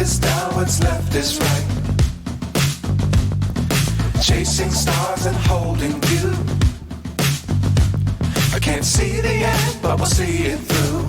is down, what's left is right. Chasing stars and holding you. I can't see the end, but we'll see it through.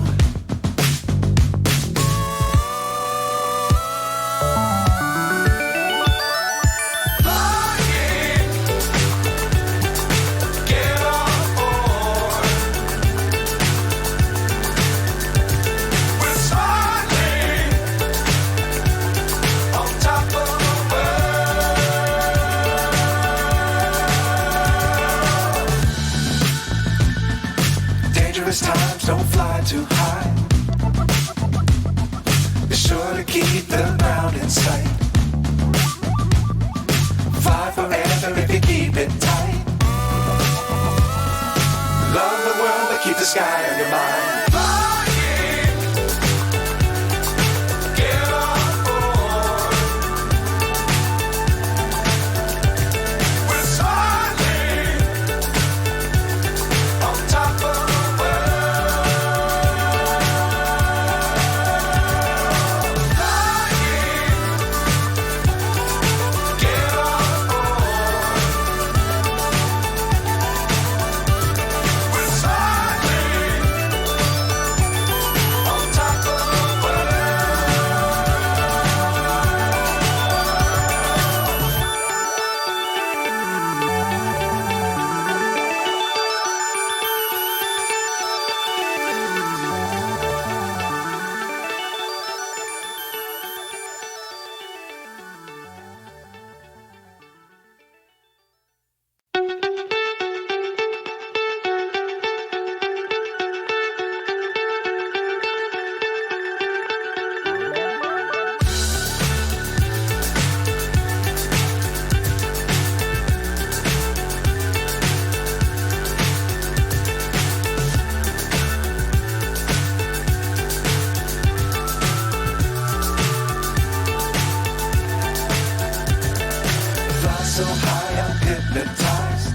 Times don't fly too high. Be sure to keep the ground in sight. Fly forever if you keep it tight. Love the world but keep the sky on your mind. So high I'm hypnotized.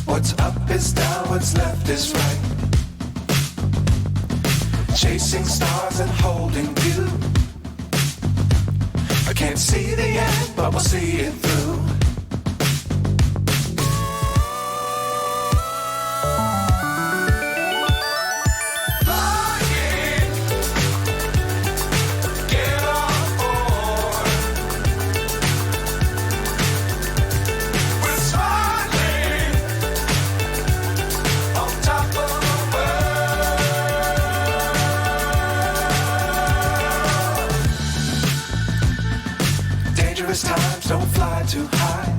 What's up is down, what's left is right. Chasing stars and holding you. I can't see the end, but we'll see it through. Times don't fly too high.